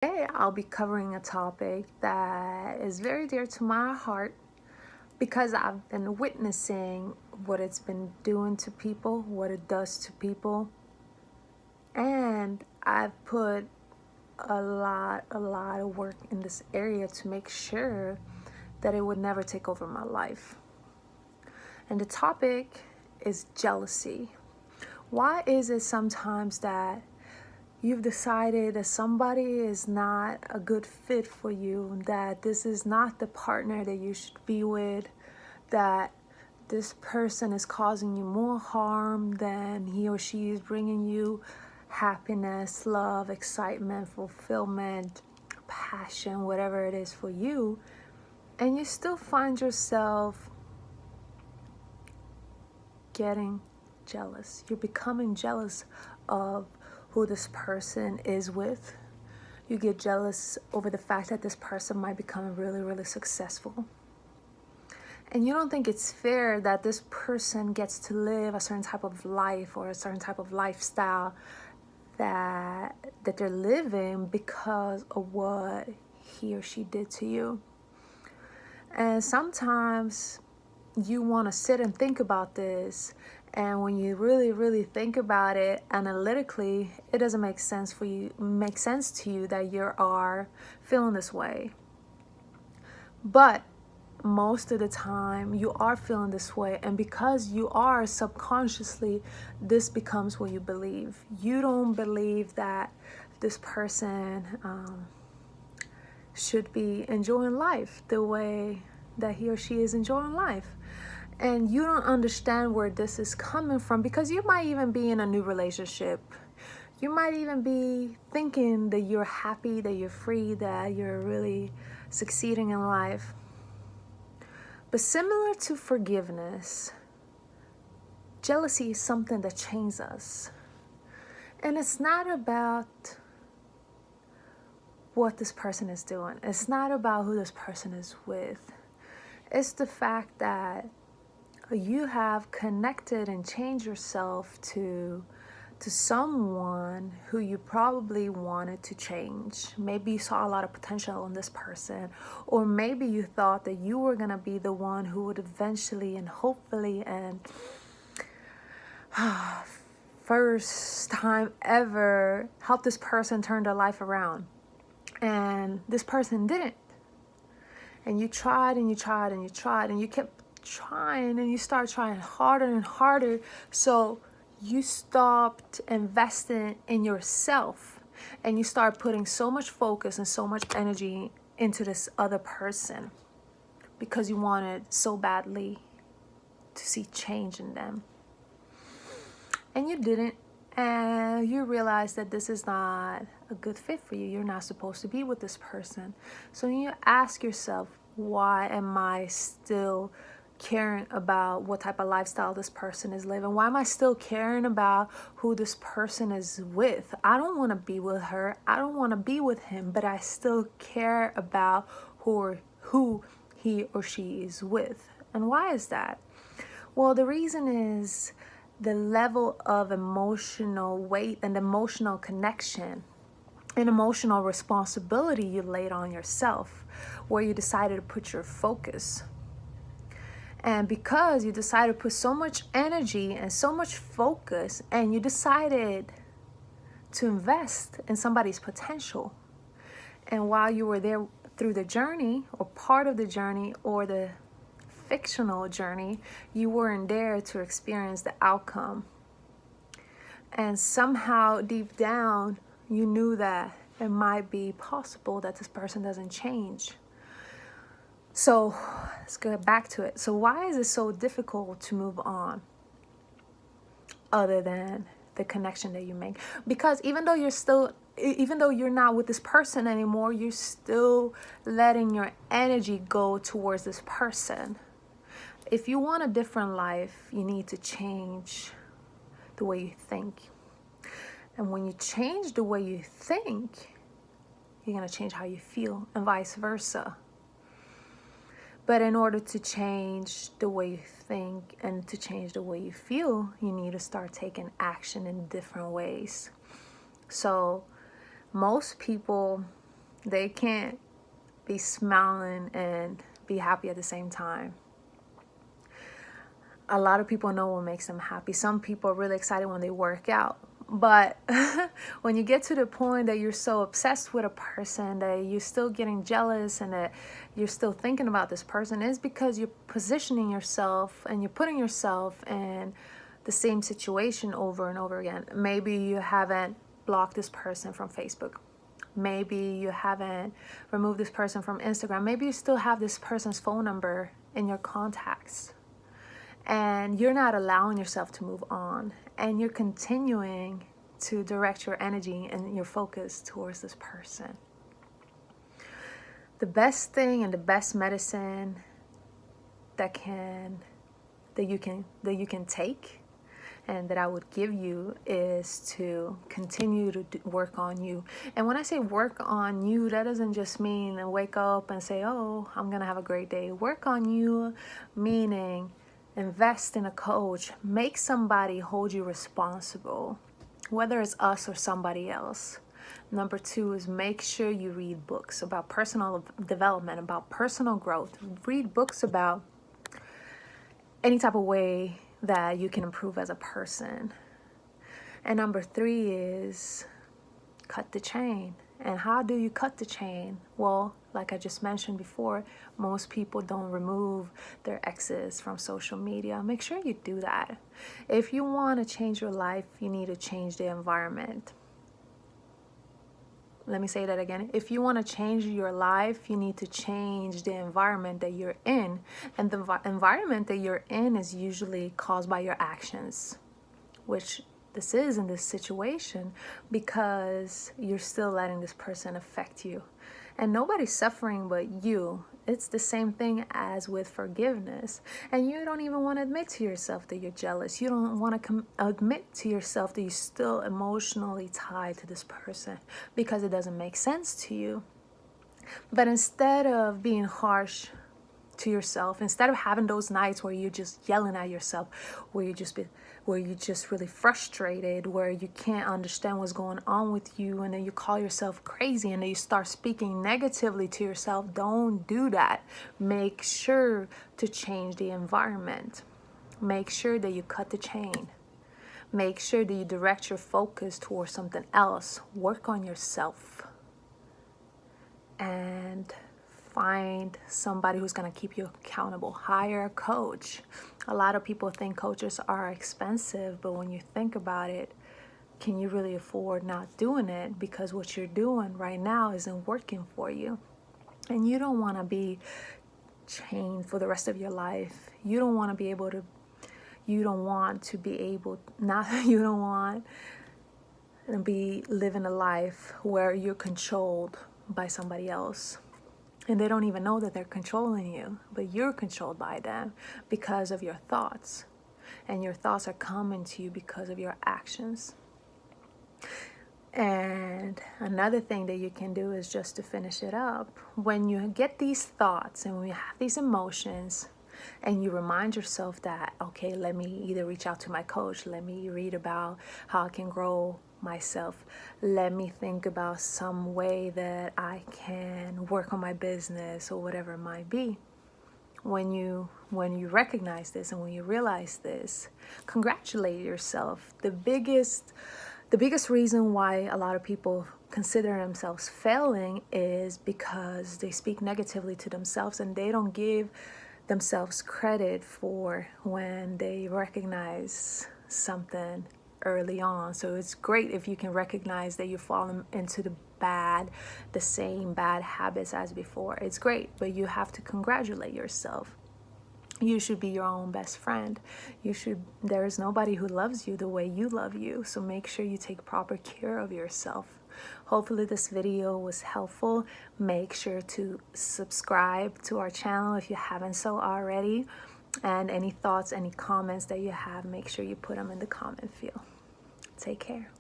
Today, I'll be covering a topic that is very dear to my heart because I've been witnessing what it's been doing to people, what it does to people, and I've put a lot of work in this area to make sure that it would never take over my life. And the topic is jealousy. Why is it sometimes that you've decided that somebody is not a good fit for you, that this is not the partner that you should be with, that this person is causing you more harm than he or she is bringing you happiness, love, excitement, fulfillment, passion, whatever it is for you, and you still find yourself getting jealous. You're becoming jealous of who this person is with. You get jealous over the fact that this person might become really successful. And you don't think it's fair that this person gets to live a certain type of life or a certain type of lifestyle that they're living because of what he or she did to you. And sometimes you want to sit and think about this, and when you really think about it analytically, it doesn't make sense to you that you are feeling this way. But most of the time you are feeling this way, and because you are, subconsciously this becomes what you believe. You don't believe that this person should be enjoying life the way that he or she is enjoying life. And you don't understand where this is coming from, because you might even be in a new relationship. You might even be thinking that you're happy, that you're free, that you're really succeeding in life. But similar to forgiveness, jealousy is something that changes us. And it's not about what this person is doing. It's not about who this person is with. It's the fact that you have connected and changed yourself to someone who you probably wanted to change. Maybe you saw a lot of potential in this person, or maybe you thought that you were gonna be the one who would eventually and hopefully and first time ever help this person turn their life around. And this person didn't. And you tried and you tried and you tried and you kept trying, and you start trying harder and harder. So you stopped investing in yourself, and you start putting so much focus and so much energy into this other person because you wanted so badly to see change in them. And you didn't, and you realize that this is not a good fit for you. You're not supposed to be with this person. So you ask yourself, why am I still caring about what type of lifestyle this person is living? Why am I still caring about who this person is with? I don't want to be with her. I don't want to be with him, but I still care about who he or she is with. And why is that? Well, the reason is the level of emotional weight and emotional connection and emotional responsibility you laid on yourself, where you decided to put your focus. And because you decided to put so much energy and so much focus, and you decided to invest in somebody's potential, and while you were there through the journey, or part of the journey, or the fictional journey, you weren't there to experience the outcome. And somehow deep down, you knew that it might be possible that this person doesn't change. So let's go back to it. So why is it so difficult to move on, other than the connection that you make? Because even though you're not with this person anymore, you're still letting your energy go towards this person. If you want a different life, you need to change the way you think. And when you change the way you think, you're going to change how you feel, and vice versa. But in order to change the way you think and to change the way you feel, you need to start taking action in different ways. So most people They can't be smiling and be happy at the same time. A lot of people know what makes them happy. Some people are really excited when they work out. But when you get to the point that you're so obsessed with a person that you're still getting jealous and that you're still thinking about this person, is because you're positioning yourself and you're putting yourself in the same situation over and over again. Maybe you haven't blocked this person from Facebook. Maybe you haven't removed this person from Instagram. Maybe you still have this person's phone number in your contacts. And you're not allowing yourself to move on. And you're continuing to direct your energy and your focus towards this person. The best thing and the best medicine that you can take and that I would give you is to continue to work on you. And when I say work on you, that doesn't just mean wake up and say, oh, I'm gonna have a great day. Work on you meaning invest in a coach. Make somebody hold you responsible, whether it's us or somebody else. Number 2 is make sure you read books about personal development, about personal growth. Read books about any type of way that you can improve as a person. And number 3 is cut the chain. And how do you cut the chain? Well, like I just mentioned before, most people don't remove their exes from social media. Make sure you do that. If you want to change your life, you need to change the environment. Let me say that again. If you want to change your life, you need to change the environment that you're in. And the environment that you're in is usually caused by your actions, which this is in this situation, because you're still letting this person affect you. And nobody's suffering but you. It's the same thing as with forgiveness. And you don't even want to admit to yourself that you're jealous. You don't want to admit to yourself that you're still emotionally tied to this person because it doesn't make sense to you. But instead of being harsh to yourself, instead of having those nights where you're just yelling at yourself, where you're just really frustrated, where you can't understand what's going on with you, and then you call yourself crazy and then you start speaking negatively to yourself, don't do that. Make sure to change the environment. Make sure that you cut the chain. Make sure that you direct your focus towards something else. Work on yourself. And find somebody who's going to keep you accountable. Hire a coach. A lot of people think coaches are expensive, but when you think about it, can you really afford not doing it? Because what you're doing right now isn't working for you. And you don't want to be chained for the rest of your life. You don't want to be able to be living a life where you're controlled by somebody else. And they don't even know that they're controlling you, but you're controlled by them because of your thoughts. And your thoughts are coming to you because of your actions. And another thing that you can do is, just to finish it up, when you get these thoughts and when you have these emotions, and you remind yourself that, okay, let me either reach out to my coach, let me read about how I can grow myself, let me think about some way that I can work on my business or whatever it might be. When you recognize this and when you realize this, congratulate yourself. The biggest reason why a lot of people consider themselves failing is because they speak negatively to themselves and they don't give themselves credit for when they recognize something early on. So it's great if you can recognize that you're falling into the same bad habits as before. It's great, but you have to congratulate yourself. You should be your own best friend. There is nobody who loves you the way you love you. So make sure you take proper care of yourself. Hopefully this video was helpful. Make sure to subscribe to our channel if you haven't so already. And any thoughts, any comments that you have, make sure you put them in the comment field. Take care.